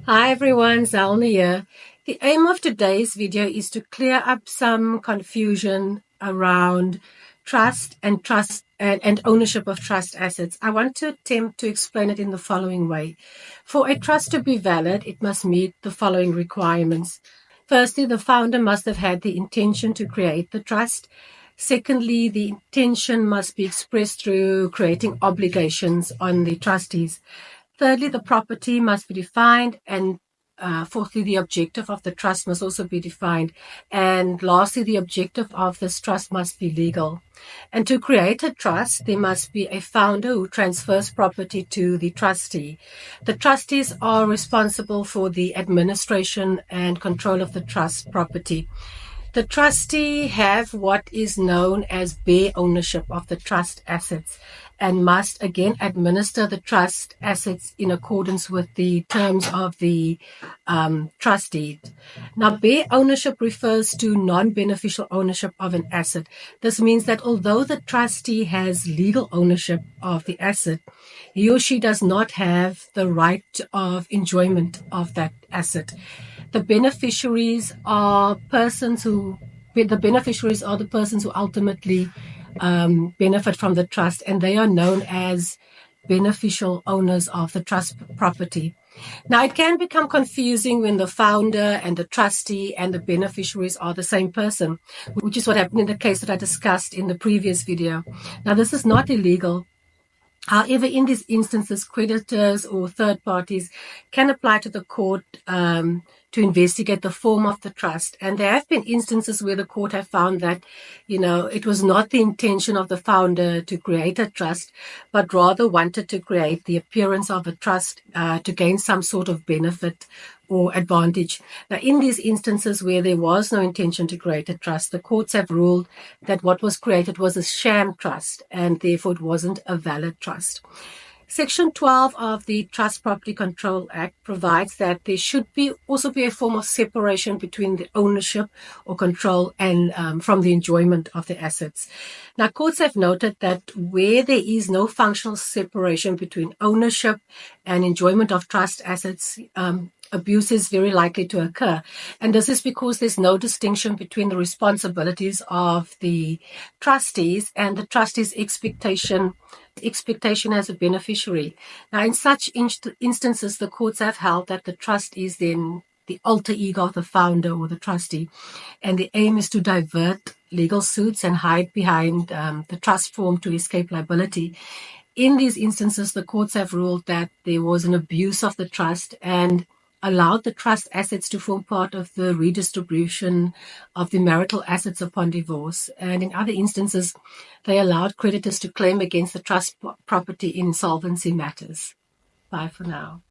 Hi everyone, Zalna here. The aim of today's video is to clear up some confusion around trust and ownership of trust assets. I want to attempt to explain it in the following way. For a trust to be valid, it must meet the following requirements. Firstly, the founder must have had the intention to create the trust. Secondly, the intention must be expressed through creating obligations on the trustees. Thirdly, the property must be defined, and fourthly, the objective of the trust must also be defined. And lastly, the objective of this trust must be legal. And to create a trust, there must be a founder who transfers property to the trustee. The trustees are responsible for the administration and control of the trust property. The trustee have what is known as bare ownership of the trust assets and must again administer the trust assets in accordance with the terms of the trust deed. Now, bare ownership refers to non-beneficial ownership of an asset. This means that although the trustee has legal ownership of the asset, he or she does not have the right of enjoyment of that asset. The beneficiaries are the persons who ultimately benefit from the trust, and they are known as beneficial owners of the trust property. Now, it can become confusing when the founder and the trustee and the beneficiaries are the same person, which is what happened in the case that I discussed in the previous video. Now, this is not illegal. However, in these instances, creditors or third parties can apply to the court to investigate the form of the trust. And there have been instances where the court have found that, it was not the intention of the founder to create a trust, but rather wanted to create the appearance of a trust to gain some sort of benefit or advantage. Now, in these instances where there was no intention to create a trust, the courts have ruled that what was created was a sham trust, and therefore it wasn't a valid trust. Section 12 of the Trust Property Control Act provides that there should also be a form of separation between the ownership or control and from the enjoyment of the assets. Now, courts have noted that where there is no functional separation between ownership and enjoyment of trust assets, abuse is very likely to occur. And this is because there's no distinction between the responsibilities of the trustees and the trustees' expectation as a beneficiary. Now, in such instances, the courts have held that the trust is then the alter ego of the founder or the trustee, and the aim is to divert legal suits and hide behind the trust form to escape liability. In these instances, the courts have ruled that there was an abuse of the trust and allowed the trust assets to form part of the redistribution of the marital assets upon divorce. And in other instances, they allowed creditors to claim against the trust property in insolvency matters. Bye for now.